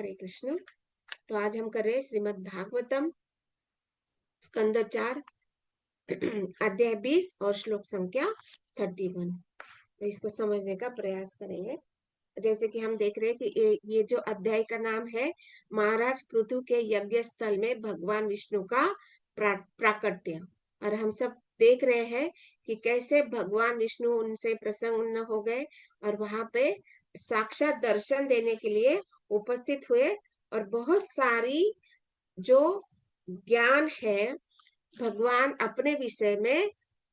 हरे कृष्ण। तो आज हम कर रहे हैं श्रीमद् भागवतम स्कंद 4 अध्याय 20 और श्लोक संख्या 31। तो इसको समझने का प्रयास करेंगे। जैसे कि हम देख रहे हैं कि ये जो अध्याय का नाम है महाराज पृथु के यज्ञ स्थल में भगवान विष्णु का प्राकट्य। और हम सब देख रहे हैं कि कैसे भगवान विष्णु उनसे प्रसन्न हो गए और वहां पे साक्षात दर्शन देने के लिए उपस्थित हुए। और बहुत सारी जो ज्ञान है भगवान अपने विषय में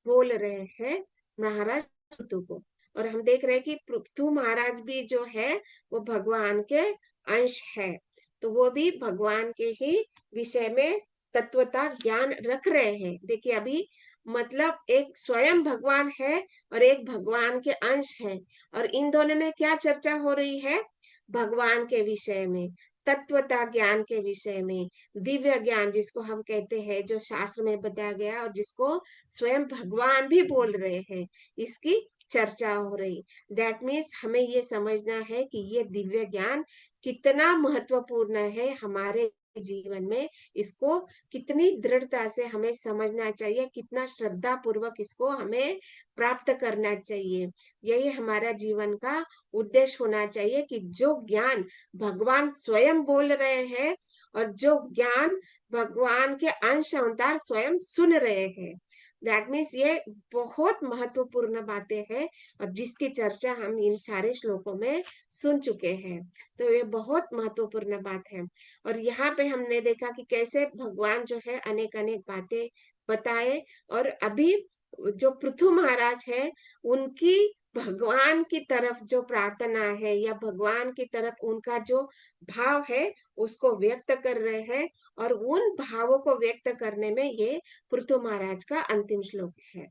बोल रहे हैं महाराज पृथु को। और हम देख रहे हैं कि पृथु महाराज भी जो है वो भगवान के अंश है, तो वो भी भगवान के ही विषय में तत्वता ज्ञान रख रहे हैं। देखिए अभी मतलब एक स्वयं भगवान है और एक भगवान के अंश है, और इन दोनों में क्या चर्चा हो रही है? भगवान के विषय में, तत्वता ज्ञान के विषय में, दिव्य ज्ञान जिसको हम कहते हैं, जो शास्त्र में बताया गया और जिसको स्वयं भगवान भी बोल रहे हैं, इसकी चर्चा हो रही। दैट मीन्स हमें ये समझना है कि ये दिव्य ज्ञान कितना महत्वपूर्ण है हमारे जीवन में। इसको कितनी दृढ़ता से हमें समझना चाहिए, कितना श्रद्धा पूर्वक इसको हमें प्राप्त करना चाहिए। यही हमारा जीवन का उद्देश्य होना चाहिए कि जो ज्ञान भगवान स्वयं बोल रहे हैं और जो ज्ञान भगवान के अंश अवतार स्वयं सुन रहे हैं, दैट मीन्स ये बहुत महत्वपूर्ण बातें हैं और जिसकी चर्चा हम इन सारे श्लोकों में सुन चुके हैं। तो ये बहुत महत्वपूर्ण बात है। और यहाँ पे हमने देखा कि कैसे भगवान जो है अनेक अनेक बातें बताए। और अभी जो पृथु महाराज है उनकी भगवान की तरफ जो प्रार्थना है या भगवान की तरफ उनका जो भाव है उसको व्यक्त कर रहे हैं। और उन भावों को व्यक्त करने में ये पृथु महाराज का अंतिम श्लोक है।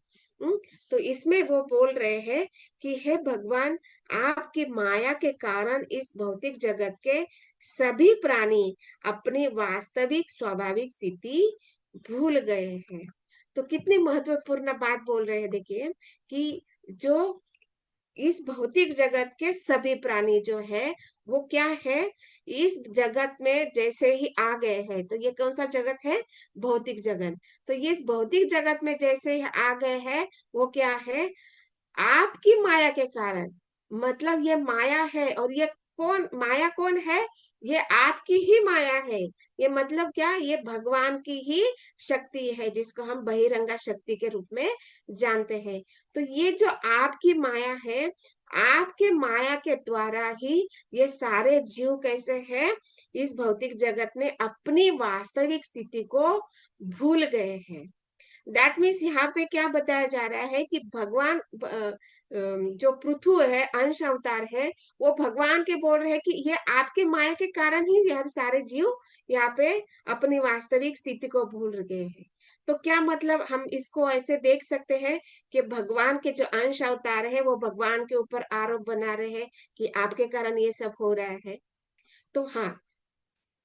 तो इसमें वो बोल रहे हैं कि हे भगवान, आपकी माया के कारण इस भौतिक जगत के सभी प्राणी अपनी वास्तविक स्वाभाविक स्थिति भूल गए हैं। तो कितनी महत्वपूर्ण बात बोल रहे हैं। देखिए कि जो इस भौतिक जगत के सभी प्राणी जो है वो क्या है, इस जगत में जैसे ही आ गए हैं। तो ये कौन सा जगत है? भौतिक जगत। तो ये इस भौतिक जगत में जैसे ही आ गए हैं वो क्या है? आपकी माया के कारण। मतलब ये माया है, और ये कौन माया कौन है? ये आपकी ही माया है। ये मतलब क्या? ये भगवान की ही शक्ति है जिसको हम बहिरंगा शक्ति के रूप में जानते हैं। तो ये जो आपकी माया है, आपके माया के द्वारा ही ये सारे जीव कैसे हैं, इस भौतिक जगत में अपनी वास्तविक स्थिति को भूल गए हैं। दैट मीन्स यहाँ पे क्या बताया जा रहा है कि भगवान जो पृथु है, अंश अवतार है, वो भगवान के बोल रहे हैं कि ये आपके माया के कारण ही यह सारे जीव यहाँ पे अपनी वास्तविक स्थिति को भूल गए हैं। तो क्या मतलब हम इसको ऐसे देख सकते हैं कि भगवान के जो अंश अवतार है वो भगवान के ऊपर आरोप बना रहे हैं कि आपके कारण ये सब हो रहा है? तो हाँ,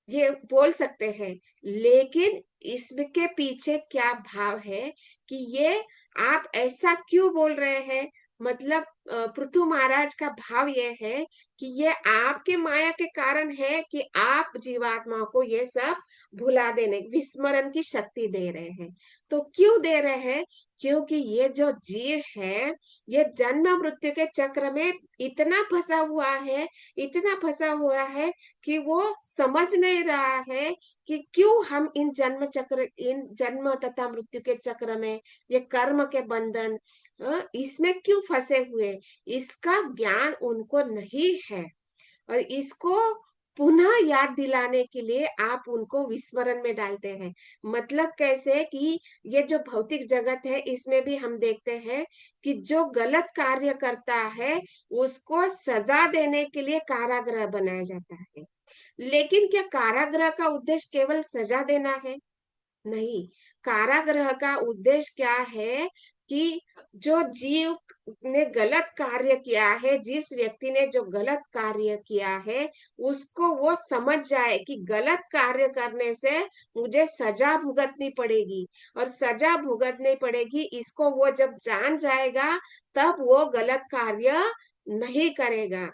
ये बोल सकते हैं, लेकिन इसके पीछे क्या भाव है कि ये आप ऐसा क्यों बोल रहे हैं? मतलब पृथु महाराज का भाव ये है कि ये आपके माया के कारण है कि आप जीवात्मा को ये सब भुला देने, विस्मरण की शक्ति दे रहे हैं। तो क्यों दे रहे हैं? क्योंकि ये जो जीव है ये जन्म मृत्यु के चक्र में इतना फंसा हुआ है, इतना फंसा हुआ है कि वो समझ नहीं रहा है कि क्यों हम इन जन्म तथा मृत्यु के चक्र में, ये कर्म के बंधन, इसमें क्यों फंसे हुए, इसका ज्ञान उनको नहीं है। और इसको पुनः याद दिलाने के लिए आप उनको विस्मरण में डालते हैं। मतलब कैसे कि ये जो भौतिक जगत है इसमें भी हम देखते हैं कि जो गलत कार्य करता है उसको सजा देने के लिए कारागृह बनाया जाता है। लेकिन क्या कारागृह का उद्देश्य केवल सजा देना है? नहीं, कारागृह का उद्देश्य क्या है कि जो जीव ने गलत कार्य किया है, जिस व्यक्ति ने जो गलत कार्य किया है, उसको वो समझ जाए कि गलत कार्य करने से मुझे सजा भुगतनी पड़ेगी, और सजा भुगतनी पड़ेगी इसको वो जब जान जाएगा तब वो गलत कार्य नहीं करेगा।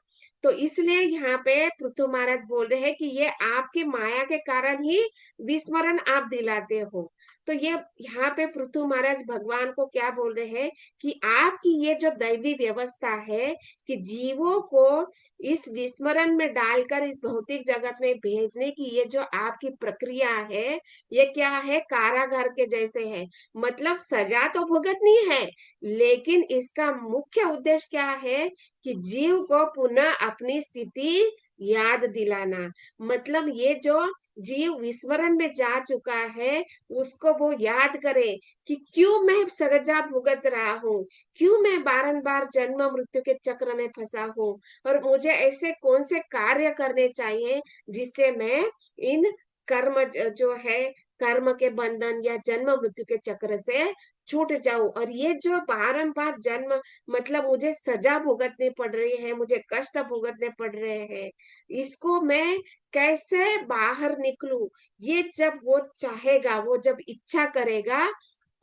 तो इसलिए यहाँ पे पृथु महाराज बोल रहे हैं कि ये आपकी माया के कारण ही विस्मरण आप दिलाते हो। तो ये यहाँ पे पृथु महाराज भगवान को क्या बोल रहे हैं कि आपकी ये जो दैवी व्यवस्था है कि जीवों को इस विस्मरण में डालकर इस भौतिक जगत में भेजने की ये जो आपकी प्रक्रिया है, ये क्या है, कारागार के जैसे है। मतलब सजा तो भुगतनी है, लेकिन इसका मुख्य उद्देश्य क्या है कि जीव को पुनः अपनी स्थिति याद दिलाना। मतलब ये जो जीव विस्मरण में जा चुका है उसको वो याद करे कि क्यों मैं सजा भुगत रहा हूँ, क्यों मैं बारंबार जन्म मृत्यु के चक्र में फंसा हूँ, और मुझे ऐसे कौन से कार्य करने चाहिए जिससे मैं इन कर्म जो है, कर्म के बंधन या जन्म मृत्यु के चक्र से छूट जाऊं। और ये जो बारंबार जन्म, मतलब मुझे सजा भुगतनी पड़ रही है, मुझे कष्ट भुगतने पड़ रहे हैं, इसको मैं कैसे बाहर निकलूं। ये जब वो चाहेगा, वो जब इच्छा करेगा,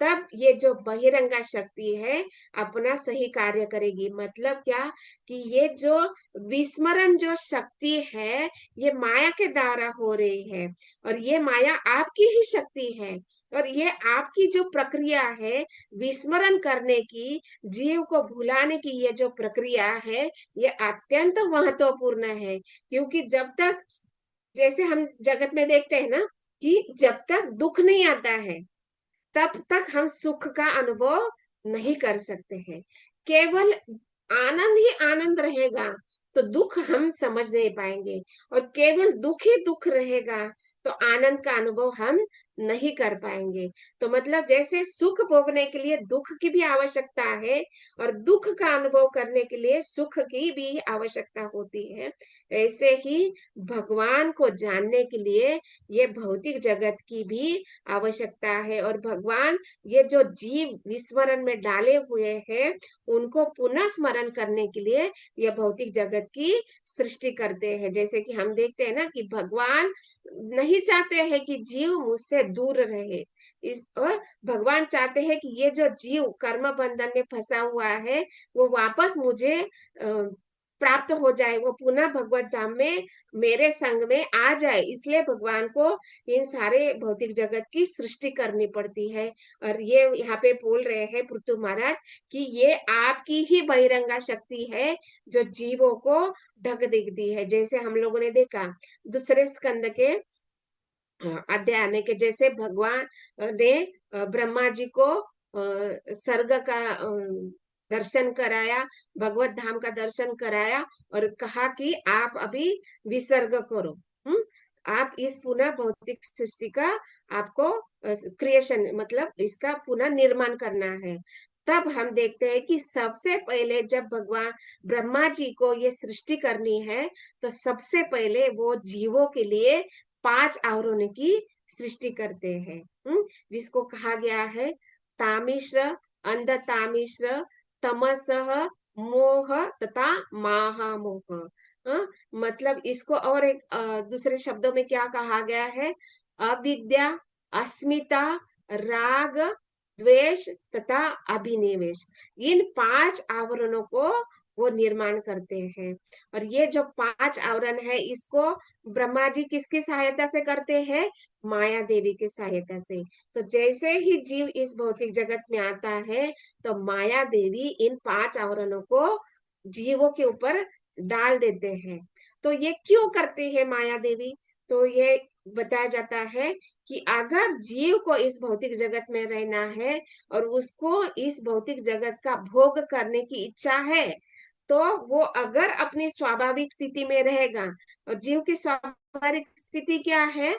तब ये जो बहिरंगा शक्ति है अपना सही कार्य करेगी। मतलब क्या कि ये जो विस्मरण जो शक्ति है ये माया के द्वारा हो रही है, और ये माया आपकी ही शक्ति है। और ये आपकी जो प्रक्रिया है विस्मरण करने की, जीव को भुलाने की, ये जो प्रक्रिया है ये अत्यंत महत्वपूर्ण है। क्योंकि जब तक, जैसे हम जगत में देखते हैं ना, कि जब तक दुख नहीं आता है तब तक हम सुख का अनुभव नहीं कर सकते हैं। केवल आनंद ही आनंद रहेगा तो दुख हम समझ नहीं पाएंगे, और केवल दुख ही दुख रहेगा तो आनंद का अनुभव हम नहीं कर पाएंगे। तो मतलब जैसे सुख भोगने के लिए दुख की भी आवश्यकता है, और दुख का अनुभव करने के लिए सुख की भी आवश्यकता होती है, ऐसे ही भगवान को जानने के लिए ये भौतिक जगत की भी आवश्यकता है। और भगवान ये जो जीव विस्मरण में डाले हुए हैं उनको पुनः स्मरण करने के लिए ये भौतिक जगत की सृष्टि करते हैं। जैसे कि हम देखते हैं ना कि भगवान नहीं चाहते हैं कि जीव मुझसे दूर रहे, इस और भगवान चाहते हैं कि ये जो जीव कर्म बंधन में फंसा हुआ है वो वापस मुझे प्राप्त हो जाए, वो पुनः भगवत धाम में मेरे संग में आ जाए। इसलिए भगवान को इन सारे भौतिक जगत की सृष्टि करनी पड़ती है। और ये यहाँ पे बोल रहे हैं पृथु महाराज कि ये आपकी ही बहिरंगा शक्ति है जो जीवों को ढक देती है। जैसे हम लोगों ने देखा दूसरे स्कंद के अध्याय में, कि जैसे भगवान ने ब्रह्मा जी को स्वर्ग का दर्शन कराया, भगवत धाम का दर्शन कराया, और कहा कि आप अभी विसर्ग करो। आप इस पुनः भौतिक सृष्टि का आपको क्रिएशन, मतलब इसका पुनः निर्माण करना है। तब हम देखते हैं कि सबसे पहले जब भगवान ब्रह्मा जी को ये सृष्टि करनी है तो सबसे पहले वो जीवों के लिए 5 आवरणों की सृष्टि करते हैं, जिसको कहा गया है तामिश्र, अंध तामिश्र, तमसः, मोह तथा महामोह। मतलब इसको और एक दूसरे शब्दों में क्या कहा गया है, अविद्या, अस्मिता, राग, द्वेष तथा अभिनिवेश। इन 5 आवरणों को वो निर्माण करते हैं। और ये जो 5 आवरण है इसको ब्रह्मा जी किसकी सहायता से करते हैं, माया देवी की सहायता से। तो जैसे ही जीव इस भौतिक जगत में आता है तो माया देवी इन 5 आवरणों को जीवों के ऊपर डाल देते हैं। तो ये क्यों करती है माया देवी, तो ये बताया जाता है कि अगर जीव को इस भौतिक जगत में रहना है और उसको इस भौतिक जगत का भोग करने की इच्छा है, तो वो अगर अपनी स्वाभाविक स्थिति में रहेगा, और जीव की स्वाभाविक स्थिति क्या है,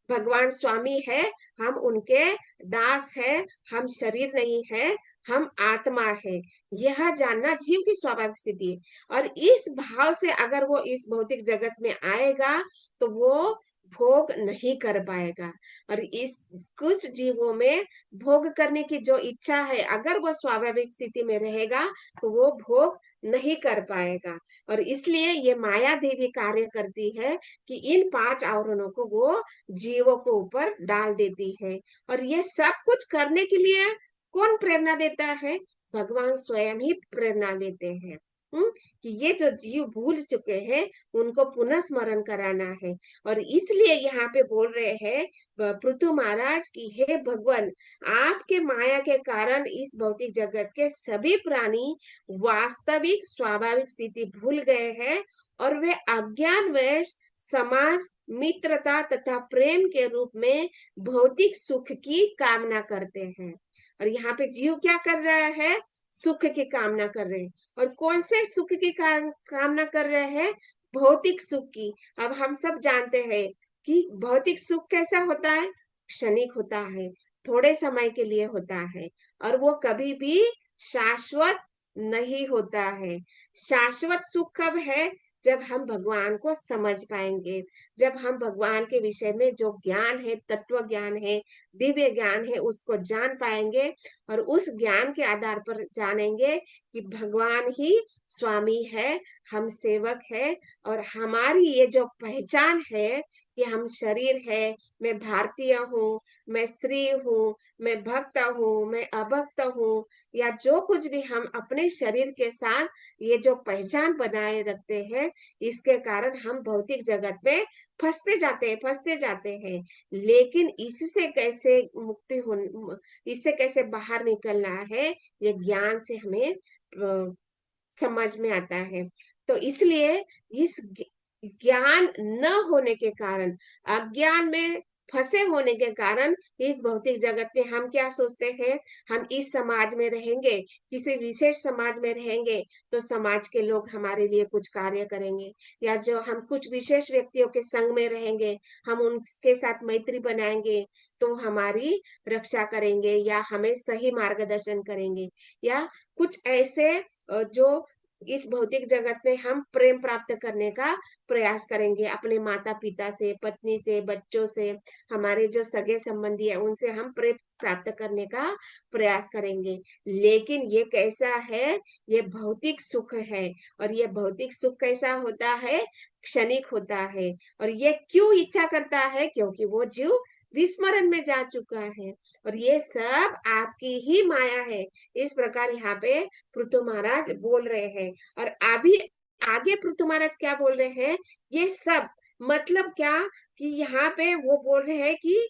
भगवान स्वामी है, हम उनके दास है, हम शरीर नहीं है, हम आत्मा है, यह जानना जीव की स्वाभाविक स्थिति है। और इस भाव से अगर वो इस भौतिक जगत में आएगा तो वो भोग नहीं कर पाएगा। और इस कुछ जीवों में भोग करने की जो इच्छा है, अगर वो स्वाभाविक स्थिति में रहेगा तो वो भोग नहीं कर पाएगा। और इसलिए ये माया देवी कार्य करती है कि इन 5 आवरणों को वो जीवों को ऊपर डाल देती है। और ये सब कुछ करने के लिए कौन प्रेरणा देता है, भगवान स्वयं ही प्रेरणा देते हैं। कि ये जो जीव भूल चुके हैं उनको पुनः स्मरण कराना है। और इसलिए यहाँ पे बोल रहे हैं पृथु महाराज की, हे भगवान, आपके माया के कारण इस भौतिक जगत के सभी प्राणी वास्तविक स्वाभाविक स्थिति भूल गए हैं और वे अज्ञानवश समाज, मित्रता तथा प्रेम के रूप में भौतिक सुख की कामना करते हैं। और यहाँ पे जीव क्या कर रहा है? सुख की कामना कर रहे हैं। और कौन से सुख की कामना कर रहे हैं? भौतिक सुख की। अब हम सब जानते हैं कि भौतिक सुख कैसा होता है? क्षणिक होता है, थोड़े समय के लिए होता है, और वो कभी भी शाश्वत नहीं होता है। शाश्वत सुख कब है? जब हम भगवान को समझ पाएंगे, जब हम भगवान के विषय में जो ज्ञान है, तत्व ज्ञान है, दिव्य ज्ञान है, उसको जान पाएंगे और उस ज्ञान के आधार पर जानेंगे कि भगवान ही स्वामी है, हम सेवक है। और हमारी ये जो पहचान है कि हम शरीर है, मैं भारतीय हूँ, मैं स्त्री हूँ, मैं भक्त हूँ, मैं अभक्त हूँ, या जो कुछ भी हम अपने शरीर के साथ ये जो पहचान बनाए रखते हैं, इसके कारण हम भौतिक जगत में फंसते जाते हैं। लेकिन इससे कैसे मुक्ति हो, इससे कैसे बाहर निकलना है, ये ज्ञान से हमें समझ में आता है। तो इसलिए इस ज्ञान न होने के कारण, अज्ञान में फंसे होने के कारण, इस भौतिक जगत में हम क्या सोचते हैं? हम इस समाज में रहेंगे, किसी विशेष समाज में रहेंगे तो समाज के लोग हमारे लिए कुछ कार्य करेंगे, या जो हम कुछ विशेष व्यक्तियों के संग में रहेंगे, हम उनके साथ मैत्री बनाएंगे तो हमारी रक्षा करेंगे या हमें सही मार्गदर्शन करेंगे। या कुछ ऐसे जो इस भौतिक जगत में हम प्रेम प्राप्त करने का प्रयास करेंगे, अपने माता पिता से, पत्नी से, बच्चों से, हमारे जो सगे संबंधी है उनसे हम प्रेम प्राप्त करने का प्रयास करेंगे। लेकिन ये कैसा है? ये भौतिक सुख है। और ये भौतिक सुख कैसा होता है? क्षणिक होता है। और ये क्यों इच्छा करता है? क्योंकि वो जीव विस्मरण में जा चुका है, और ये सब आपकी ही माया है। इस प्रकार यहाँ पे पृथु महाराज बोल रहे हैं। और अभी आगे पृथु महाराज क्या बोल रहे हैं? ये सब मतलब क्या? कि यहाँ पे वो बोल रहे हैं कि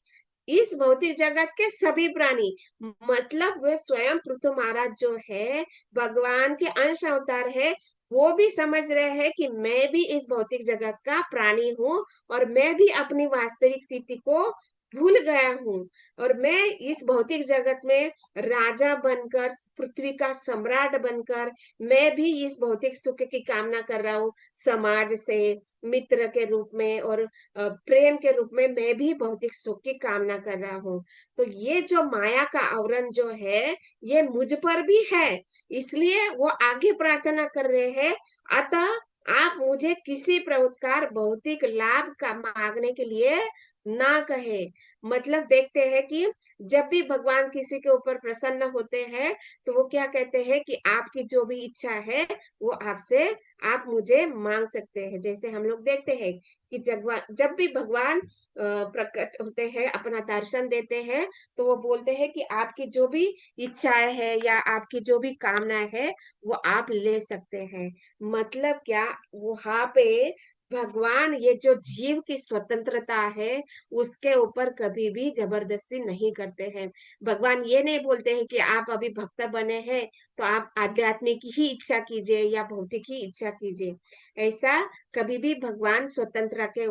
इस भौतिक जगत के सभी प्राणी, मतलब वे स्वयं पृथु महाराज जो है, भगवान के अंश अवतार है, वो भी समझ रहे हैं कि मैं भी इस भौतिक जगत का प्राणी हूँ, और मैं भी अपनी वास्तविक स्थिति को भूल गया हूँ, और मैं इस भौतिक जगत में राजा बनकर, पृथ्वी का सम्राट बनकर, मैं भी इस भौतिक सुख की कामना कर रहा हूँ, समाज से, मित्र के रूप में और प्रेम के रूप में मैं भी भौतिक सुख की कामना कर रहा हूँ। तो ये जो माया का आवरण जो है, ये मुझ पर भी है, इसलिए वो आगे प्रार्थना कर रहे हैं, अतः आप मुझे किसी प्रकार भौतिक लाभ का मांगने के लिए ना कहे। मतलब देखते हैं कि जब भी भगवान किसी के ऊपर प्रसन्न होते हैं तो वो क्या कहते हैं कि आपकी जो भी इच्छा है वो आपसे, आप मुझे मांग सकते हैं। जैसे हम लोग देखते हैं कि जब भी भगवान प्रकट होते हैं, अपना दर्शन देते हैं, तो वो बोलते हैं कि आपकी जो भी इच्छाएं है या आपकी जो भी कामना है वो आप ले सकते हैं। मतलब क्या? वहां पे भगवान ये जो जीव की स्वतंत्रता है उसके ऊपर कभी भी जबरदस्ती नहीं करते हैं। भगवान ये नहीं बोलते हैं कि आप अभी भक्त बने हैं तो आप आध्यात्मिक ही इच्छा कीजिए या भौतिक ही इच्छा कीजिए। ऐसा कभी भी भगवान स्वतंत्र के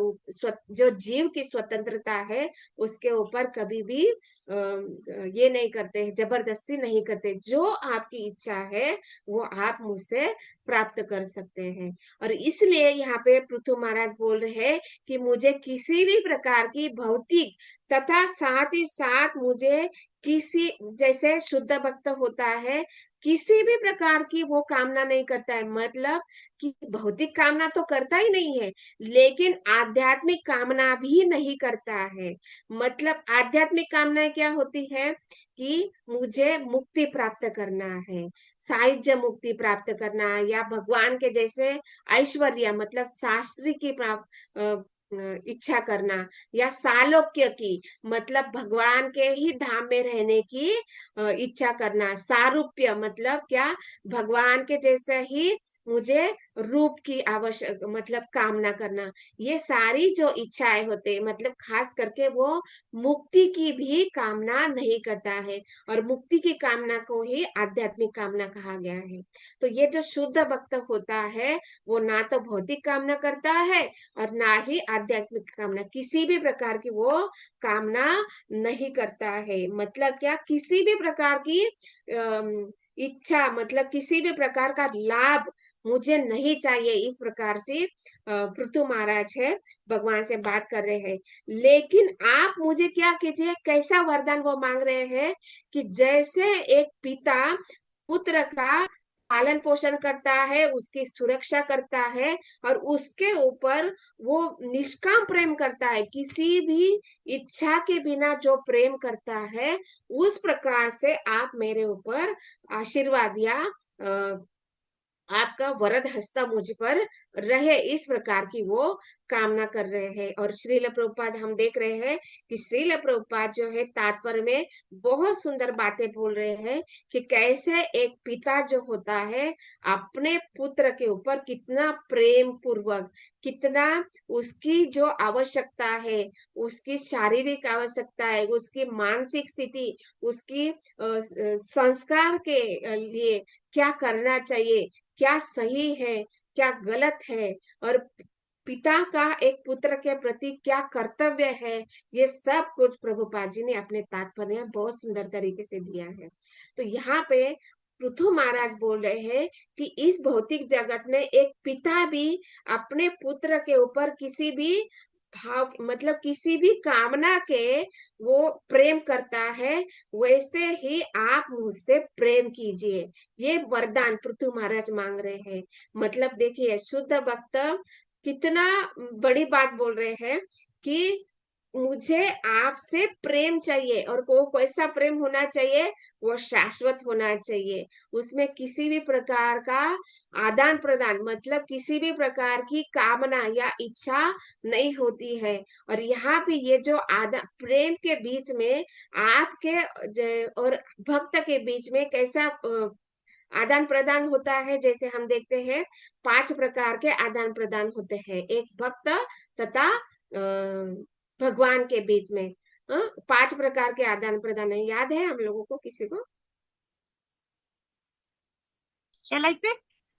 जो जीव की स्वतंत्रता है उसके ऊपर कभी भी ये नहीं करते, जबरदस्ती नहीं करते। जो आपकी इच्छा है वो आप मुझसे प्राप्त कर सकते हैं। और इसलिए यहाँ पे पृथु महाराज बोल रहे हैं कि मुझे किसी भी प्रकार की भौतिक तथा साथ ही साथ मुझे किसी, जैसे शुद्ध भक्त होता है, किसी भी प्रकार की वो कामना नहीं करता है। मतलब कि भौतिक कामना तो करता ही नहीं है, लेकिन आध्यात्मिक कामना भी नहीं करता है। मतलब आध्यात्मिक कामना क्या होती है? कि मुझे मुक्ति प्राप्त करना है, साहित्य मुक्ति प्राप्त करना, या भगवान के जैसे ऐश्वर्य, मतलब शास्त्री की इच्छा करना, या सालोक्य की, मतलब भगवान के ही धाम में रहने की इच्छा करना। सारूप्य मतलब क्या? भगवान के जैसे ही मुझे रूप की आवश्यक मतलब कामना करना, ये सारी जो इच्छाएं होते मतलब खास करके वो मुक्ति की भी कामना नहीं करता है, और मुक्ति की कामना को ही आध्यात्मिक कामना कहा गया है। तो ये जो शुद्ध भक्त होता है वो ना तो भौतिक कामना करता है और ना ही आध्यात्मिक कामना, किसी भी प्रकार की वो कामना नहीं करता है। मतलब क्या, किसी भी प्रकार की इच्छा मतलब किसी भी प्रकार का लाभ मुझे नहीं चाहिए, इस प्रकार से पृथु महाराज है भगवान से बात कर रहे हैं। लेकिन आप मुझे क्या कीजिए, कैसा वरदान वो मांग रहे हैं कि जैसे एक पिता पुत्र का पालन पोषण करता है, उसकी सुरक्षा करता है और उसके ऊपर वो निष्काम प्रेम करता है, किसी भी इच्छा के बिना जो प्रेम करता है, उस प्रकार से आप मेरे ऊपर आशीर्वाद या आपका वरद हस्ता मुझ पर रहे, इस प्रकार की वो कामना कर रहे हैं। और श्रील प्रभुपाद हम देख रहे हैं कि श्रील प्रभुपाद जो है तात्पर्य में बहुत सुंदर बातें बोल रहे हैं कि कैसे एक पिता जो होता है अपने पुत्र के ऊपर कितना प्रेम पूर्वक, कितना उसकी जो आवश्यकता है, उसकी शारीरिक आवश्यकता है, उसकी मानसिक स्थिति, उसकी संस्कार के लिए क्या करना चाहिए, क्या सही है, क्या गलत है, और पिता का एक पुत्र के प्रति क्या कर्तव्य है, ये सब कुछ प्रभुपाद जी ने अपने तात्पर्य में बहुत सुंदर तरीके से दिया है। तो यहाँ पे पृथु महाराज बोल रहे हैं कि इस भौतिक जगत में एक पिता भी अपने पुत्र के ऊपर किसी भी भाव मतलब किसी भी कामना के वो प्रेम करता है, वैसे ही आप मुझसे प्रेम कीजिए, ये वरदान पृथु महाराज मांग रहे हैं। मतलब देखिए शुद्ध भक्त कितना बड़ी बात बोल रहे हैं कि मुझे आपसे प्रेम चाहिए, और वो कैसा प्रेम होना चाहिए, वो शाश्वत होना चाहिए, उसमें किसी भी प्रकार का आदान प्रदान मतलब किसी भी प्रकार की कामना या इच्छा नहीं होती है। और यहाँ पे ये जो आदा प्रेम के बीच में आपके और भक्त के बीच में कैसा आदान प्रदान होता है, जैसे हम देखते हैं 5 प्रकार के आदान प्रदान होते हैं एक भक्त तथा भगवान के बीच में। 5 प्रकार के आदान प्रदान है, याद है हम लोगों को किसी को? शैला से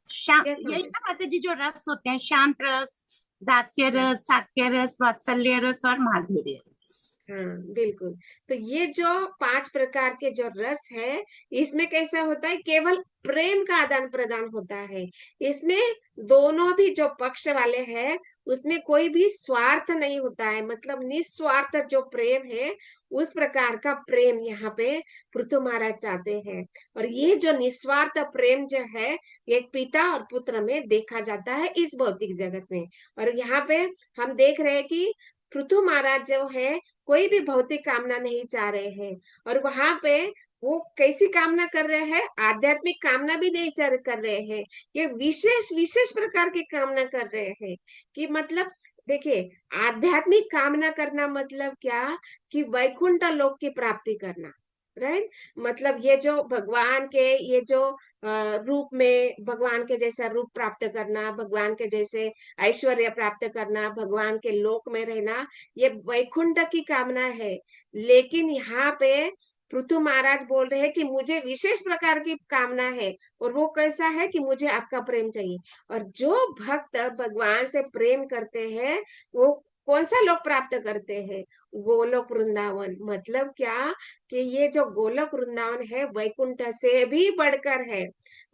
श्याम, यस यही माता ना जी। माता जी जो रस होते हैं, शांत रस, दास्य हाँ रस, सात्य रस, वात्सल्य रस और माधुर्य रस। हाँ बिल्कुल। तो ये जो 5 प्रकार के जो रस है, इसमें कैसा होता है, केवल प्रेम का आदान प्रदान होता है। इसमें दोनों भी जो पक्ष वाले हैं उसमें कोई भी स्वार्थ नहीं होता है, मतलब निस्वार्थ जो प्रेम है, उस प्रकार का प्रेम यहाँ पे पृथु महाराज चाहते हैं। और ये जो निस्वार्थ प्रेम जो है, एक पिता और पुत्र में देखा जाता है इस भौतिक जगत में। और यहाँ पे हम देख रहे हैं कि पृथु महाराज जो है कोई भी भौतिक कामना नहीं चाह रहे हैं, और वहां पे वो कैसी कामना कर रहे हैं, आध्यात्मिक कामना भी नहीं कर रहे हैं, ये विशेष विशेष प्रकार की कामना कर रहे हैं। कि मतलब देखिए, आध्यात्मिक कामना करना मतलब क्या, कि वैकुंठ लोक की प्राप्ति करना, राइट। मतलब ये जो भगवान के ये जो रूप में भगवान के जैसा रूप प्राप्त करना, भगवान के जैसे ऐश्वर्य प्राप्त करना, भगवान के लोक में रहना, ये वैकुंठ की कामना है। लेकिन यहाँ पे पृथु महाराज बोल रहे हैं कि मुझे विशेष प्रकार की कामना है, और वो कैसा है कि मुझे आपका प्रेम चाहिए। और जो भक्त भगवान से प्रेम करते हैं वो कौन सा लोक प्राप्त करते हैं, गोलोक वृंदावन। मतलब क्या, कि ये जो गोलोक वृंदावन है वैकुंठ से भी बढ़कर है।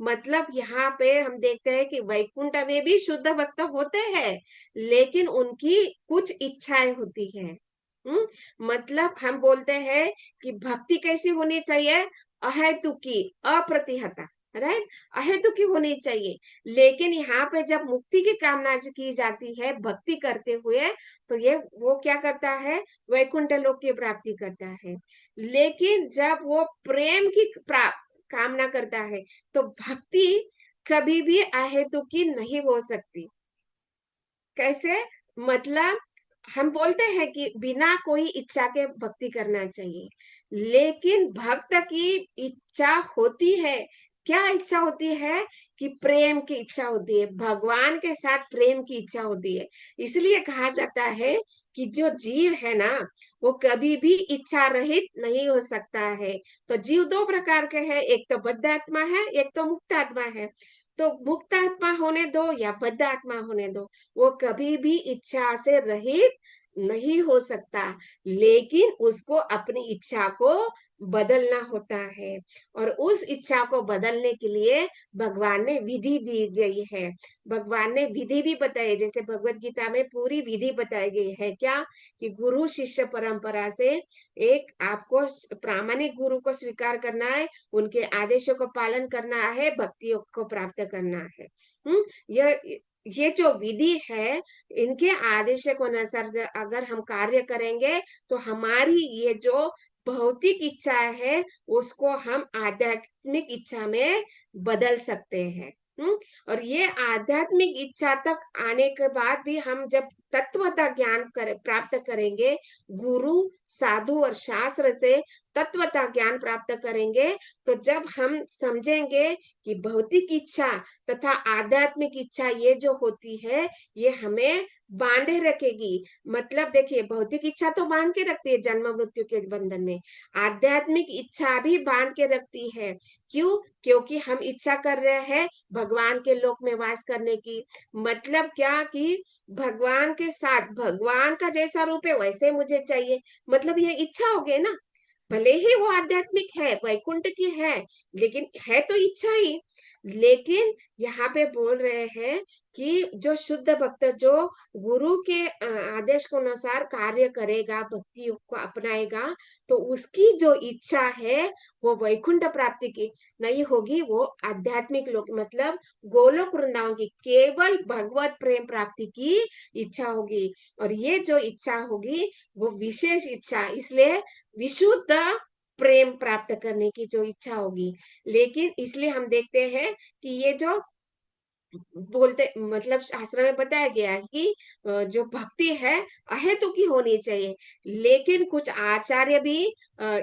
मतलब यहाँ पे हम देखते हैं कि वैकुंठ में भी शुद्ध भक्त होते हैं, लेकिन उनकी कुछ इच्छाएं होती है। मतलब हम बोलते हैं कि भक्ति कैसी होनी चाहिए, अहेतुकी, अप्रतिहता, राइट, अहेतुकी होनी चाहिए। लेकिन यहाँ पे जब मुक्ति की कामना की जाती है भक्ति करते हुए, तो ये वो क्या करता है, वैकुंठ लोक की प्राप्ति करता है। लेकिन जब वो प्रेम की कामना करता है, तो भक्ति कभी भी अहेतुकी नहीं हो सकती। कैसे, मतलब हम बोलते हैं कि बिना कोई इच्छा के भक्ति करना चाहिए, लेकिन भक्त की इच्छा होती है क्या इच्छा होती है कि प्रेम की इच्छा होती है, भगवान के साथ प्रेम की इच्छा होती है। इसलिए कहा जाता है कि जो जीव है ना, वो कभी भी इच्छा रहित नहीं हो सकता है। तो जीव दो प्रकार के हैं, एक तो बद्ध आत्मा है, एक तो मुक्त आत्मा है। तो मुक्त आत्मा होने दो या बद्ध आत्मा होने दो, वो कभी भी इच्छा से रहित नहीं हो सकता, लेकिन उसको अपनी इच्छा को बदलना होता है। और उस इच्छा को बदलने के लिए भगवान ने विधि दी गई है। भगवान ने विधि भी बताई, जैसे भगवत गीता में पूरी विधि बताई गई है, क्या कि गुरु शिष्य परंपरा से एक आपको प्रामाणिक गुरु को स्वीकार करना है, उनके आदेशों को पालन करना है, भक्तियों को प्राप्त करना है। ये जो विधि है, इनके आदेशों को अनुसार अगर हम कार्य करेंगे तो हमारी ये जो भौतिक इच्छा है उसको हम आध्यात्मिक इच्छा में बदल सकते हैं। और ये आध्यात्मिक इच्छा तक आने के बाद भी हम जब तत्वता ज्ञान प्राप्त करेंगे, गुरु साधु और शास्त्र से तत्वता ज्ञान प्राप्त करेंगे, तो जब हम समझेंगे कि भौतिक इच्छा तथा आध्यात्मिक इच्छा ये जो होती है, ये हमें बांधे रखेगी। मतलब देखिए, भौतिक इच्छा तो बांध के रखती है जन्म मृत्यु के बंधन में, आध्यात्मिक इच्छा भी बांध के रखती है। क्यों? क्योंकि हम इच्छा कर रहे हैं भगवान के लोक में वास करने की। मतलब क्या कि भगवान के साथ, भगवान का जैसा रूप है वैसे मुझे चाहिए, मतलब ये इच्छा हो गई ना। भले ही वो आध्यात्मिक है, वैकुंठ की है, लेकिन है तो इच्छा ही। लेकिन यहाँ पे बोल रहे हैं कि जो शुद्ध भक्त, जो गुरु के आदेश के अनुसार कार्य करेगा, भक्ति को अपनाएगा, तो उसकी जो इच्छा है वो वैकुंठ प्राप्ति की नहीं होगी, वो आध्यात्मिक लोक मतलब गोलोक वृंदावन की केवल भगवत प्रेम प्राप्ति की इच्छा होगी। और ये जो इच्छा होगी वो विशेष इच्छा, इसलिए विशुद्ध प्रेम प्राप्त करने की जो इच्छा होगी। लेकिन इसलिए हम देखते हैं कि ये जो बोलते मतलब शास्त्र में बताया गया है कि जो भक्ति है अहेतु की होनी चाहिए। लेकिन कुछ आचार्य भी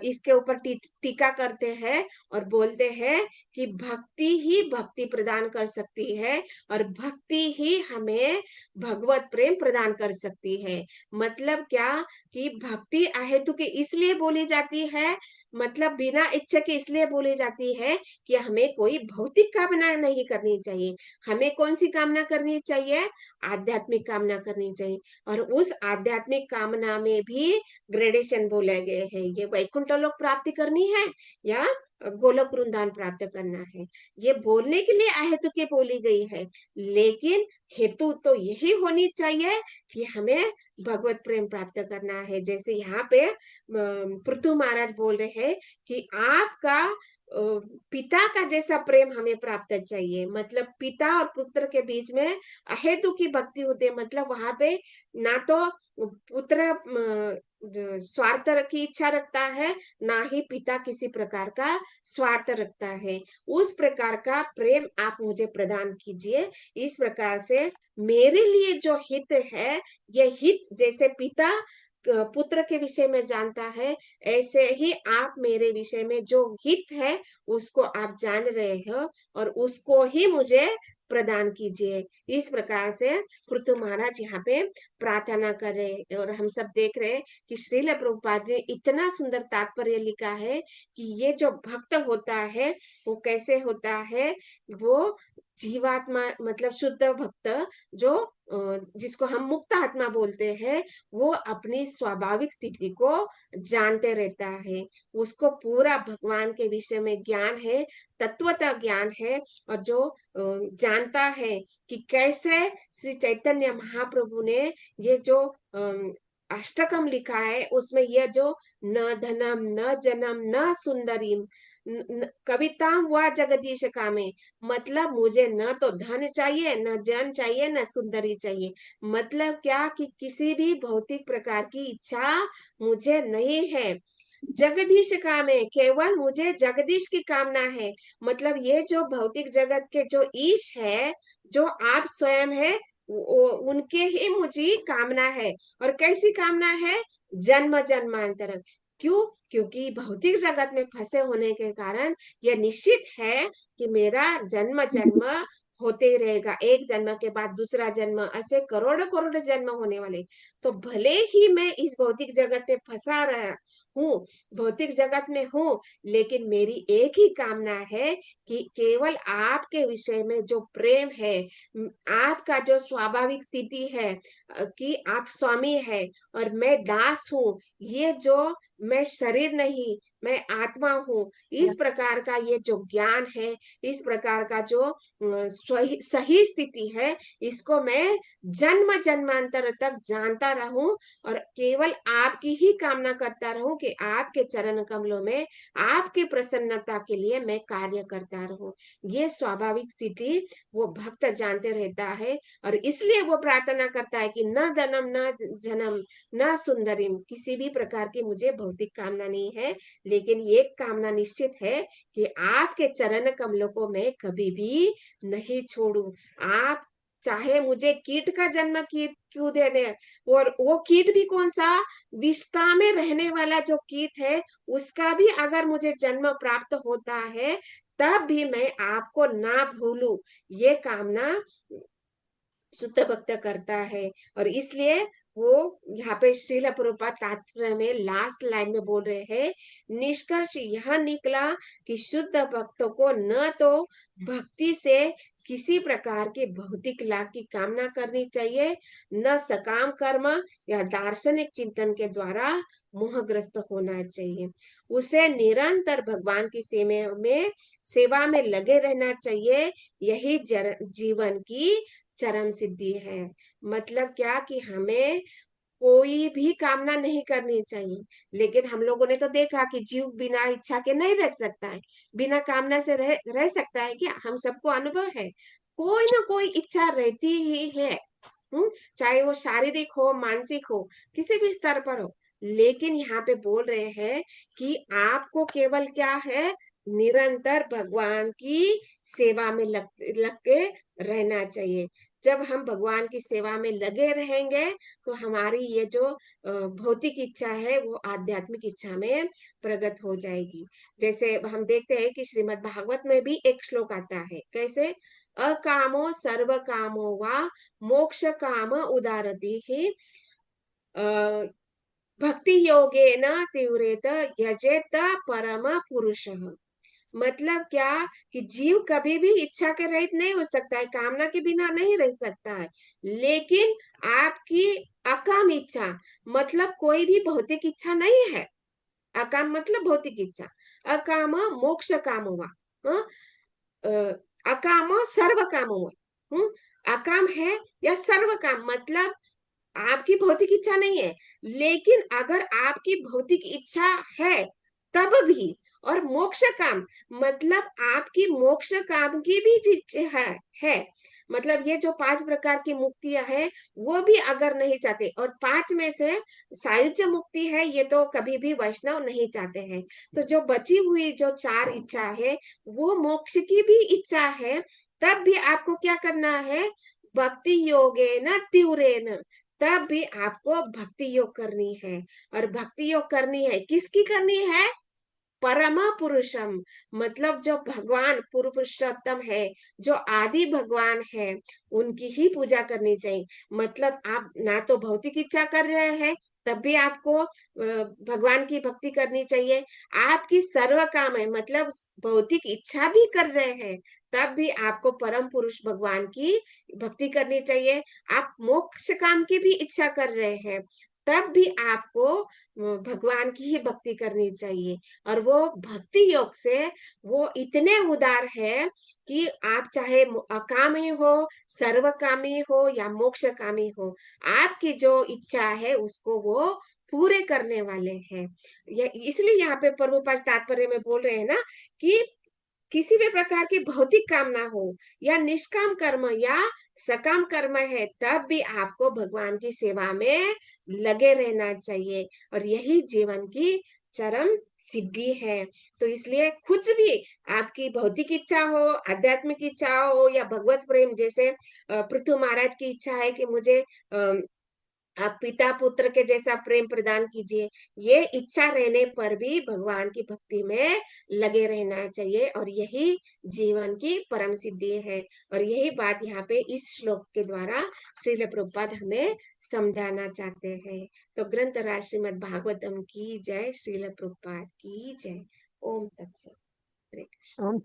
इसके ऊपर टीका करते हैं और बोलते हैं कि भक्ति ही भक्ति प्रदान कर सकती है, और भक्ति ही हमें भगवत प्रेम प्रदान कर सकती है। मतलब क्या कि भक्ति अहेतु की इसलिए बोली जाती है, मतलब बिना इच्छा के इसलिए बोली जाती है कि हमें कोई भौतिक कामना नहीं करनी चाहिए। हमें कौन सी कामना करनी चाहिए? आध्यात्मिक कामना करनी चाहिए। और उस आध्यात्मिक कामना में भी ग्रेडेशन बोले गए हैं, ये वैकुंठ लोक प्राप्ति करनी है या गोलोक वृंदावन प्राप्त करना है। ये बोलने के लिए अहेतु के बोली गई है, लेकिन हेतु तो यही होनी चाहिए कि हमें भगवत प्रेम प्राप्त करना है। जैसे यहाँ पे पृथु महाराज बोल रहे हैं कि आपका पिता का जैसा प्रेम हमें प्राप्त चाहिए। मतलब पिता और पुत्र के बीच में अहेतु की भक्ति होती है, मतलब वहां पे ना तो पुत्र स्वार्थ की इच्छा रखता है, ना ही पिता किसी प्रकार का स्वार्थ रखता है। उस प्रकार का प्रेम आप मुझे प्रदान कीजिए। इस प्रकार से मेरे लिए जो हित है, ये हित जैसे पिता पुत्र के विषय में जानता है, ऐसे ही आप मेरे विषय में जो हित है उसको आप जान रहे हो, और उसको ही मुझे प्रदान कीजिए। इस प्रकार से पृथु महाराज यहाँ पे प्रार्थना कर रहे हैं। और हम सब देख रहे हैं कि श्रील प्रभुपाद ने इतना सुंदर तात्पर्य लिखा है कि ये जो भक्त होता है वो कैसे होता है। वो जीवात्मा मतलब शुद्ध भक्त, जो जिसको हम मुक्त आत्मा बोलते हैं, वो अपनी स्वाभाविक स्थिति को जानते रहता है। उसको पूरा भगवान के विषय में ज्ञान है, तत्वता ज्ञान है। और जो जानता है कि कैसे श्री चैतन्य महाप्रभु ने ये जो अष्टकम लिखा है, उसमें यह जो न धनम न जनम न सुंदरीम कविताम हुआ जगदीश कामे, मतलब मुझे न तो धन चाहिए, न जन चाहिए, न सुंदरी चाहिए। मतलब क्या कि किसी भी भौतिक प्रकार की इच्छा मुझे नहीं है। जगदीश काम है, केवल मुझे जगदीश की कामना है। मतलब ये जो भौतिक जगत के जो ईश है, जो आप स्वयं है, उनके ही मुझे कामना है। और कैसी कामना है? जन्म जन्मांतर, क्यों? क्योंकि भौतिक जगत में फंसे होने के कारण यह निश्चित है कि मेरा जन्म जन्म होते ही रहेगा, एक जन्म के बाद दूसरा जन्म, ऐसे करोड़ों करोड़ों जन्म होने वाले। तो भले ही मैं इस भौतिक जगत में फंसा रहा हूँ, भौतिक जगत में हूँ, लेकिन मेरी एक ही कामना है कि केवल आपके विषय में जो प्रेम है, आपका जो स्वाभाविक स्थिति है, कि आप स्वामी है और मैं दास हूँ, ये जो मैं शरीर नहीं, मैं आत्मा हूँ, इस प्रकार का ये जो ज्ञान है, इस प्रकार का जो सही स्थिति है, इसको मैं जन्म जन्मांतर तक जानता रहूं और केवल आपकी ही कामना करता रहूं कि आपके चरण कमलों में आपकी प्रसन्नता के लिए मैं कार्य करता रहूं। ये स्वाभाविक स्थिति वो भक्त जानते रहता है और इसलिए वो प्रार्थना करता है कि न धनम न जन्म न सुंदरीम, किसी भी प्रकार की मुझे भौतिक कामना नहीं है, लेकिन ये कामना निश्चित है कि आपके चरण कमलों को मैं कभी भी नहीं छोड़ू। आप चाहे मुझे कीट का जन्म क्यों दे दे, और वो कीट भी कौन सा, विष्ठा में रहने वाला जो कीट है, उसका भी अगर मुझे जन्म प्राप्त होता है, तब भी मैं आपको ना भूलू, ये कामना शुद्ध भक्त करता है। और इसलिए वो यहाँ पे श्रील प्रभुपाद तात्पर्य में लास्ट लाइन में बोल रहे हैं, निष्कर्ष यह निकला कि शुद्ध भक्तों को न तो भक्ति से किसी प्रकार के भौतिक लाभ की कामना करनी चाहिए, न सकाम कर्म या दार्शनिक चिंतन के द्वारा मोहग्रस्त होना चाहिए। उसे निरंतर भगवान की सेवा में लगे रहना चाहिए। यही जीवन की चरम सिद्धि है। मतलब क्या कि हमें कोई भी कामना नहीं करनी चाहिए, लेकिन हम लोगों ने तो देखा कि जीव बिना इच्छा के नहीं रह सकता है, बिना कामना से रह सकता है क्या? हम सबको अनुभव है, कोई ना कोई इच्छा रहती ही है। चाहे वो शारीरिक हो, मानसिक हो, किसी भी स्तर पर हो। लेकिन यहाँ पे बोल रहे हैं कि आपको केवल क्या है, निरंतर भगवान की सेवा में लग के रहना चाहिए। जब हम भगवान की सेवा में लगे रहेंगे तो हमारी ये जो भौतिक इच्छा है वो आध्यात्मिक इच्छा में प्रगट हो जाएगी। जैसे हम देखते हैं कि श्रीमद् भागवत में भी एक श्लोक आता है, कैसे, अकामो सर्व कामो वा मोक्ष काम उदारति ही भक्ति योगेन तीव्रेत यजेत परम पुरुषः। मतलब क्या कि जीव कभी भी इच्छा के रहित नहीं हो सकता है, कामना के बिना नहीं रह सकता है, लेकिन आपकी अकाम इच्छा, मतलब कोई भी भौतिक इच्छा नहीं है। अकाम मतलब भौतिक इच्छा, अकाम मोक्ष काम हुआ, हाँ? अकाम सर्व काम हुआ। अकाम है या सर्व काम, मतलब आपकी भौतिक इच्छा नहीं है, लेकिन अगर आपकी भौतिक इच्छा है तब भी, और मोक्ष काम मतलब आपकी मोक्ष काम की भी इच्छा है, मतलब ये जो 5 प्रकार की मुक्तियां है वो भी अगर नहीं चाहते, और 5 में से सायुज्य मुक्ति है, ये तो कभी भी वैष्णव नहीं चाहते हैं, तो जो बची हुई जो 4 इच्छा है वो मोक्ष की भी इच्छा है, तब भी आपको क्या करना है, भक्ति योगेन तीव्रेन, तब भी आपको भक्ति योग करनी है। और भक्ति योग करनी है, किसकी करनी है, परमा पुरुषम, मतलब जो भगवान पूर्व पुरुषोत्तम है, जो आदि भगवान है, उनकी ही पूजा करनी चाहिए। मतलब आप ना तो भौतिक इच्छा कर रहे हैं, तब भी आपको भगवान की भक्ति करनी चाहिए। आपकी सर्व काम है, मतलब भौतिक इच्छा भी कर रहे हैं, तब भी आपको परम पुरुष भगवान की भक्ति करनी चाहिए। आप मोक्ष काम की भी इच्छा कर रहे हैं, तब भी आपको भगवान की ही भक्ति करनी चाहिए। और वो भक्ति योग से वो इतने उदार है कि आप चाहे अकामी हो, सर्वकामी हो या मोक्ष कामी हो, आपकी जो इच्छा है उसको वो पूरे करने वाले हैं। इसलिए यहाँ पे प्रभुपाद तात्पर्य में बोल रहे हैं ना कि किसी भी प्रकार की भौतिक कामना हो या निष्काम कर्म या सकाम कर्म है, तब भी आपको भगवान की सेवा में लगे रहना चाहिए, और यही जीवन की चरम सिद्धि है। तो इसलिए कुछ भी आपकी भौतिक इच्छा हो, आध्यात्मिक इच्छा हो या भगवत प्रेम, जैसे पृथु महाराज की इच्छा है कि मुझे आप पिता पुत्र के जैसा प्रेम प्रदान कीजिए। ये इच्छा रहने पर भी भगवान की भक्ति में लगे रहना चाहिए, और यही जीवन की परम सिद्धि है। और यही बात यहाँ पे इस श्लोक के द्वारा श्रील प्रभुपाद हमें समझाना चाहते हैं। तो ग्रंथराज श्रीमद् भागवतम की जय, श्रील प्रभुपाद की जय। ओम तत्सत। हरे कृष्ण। ओम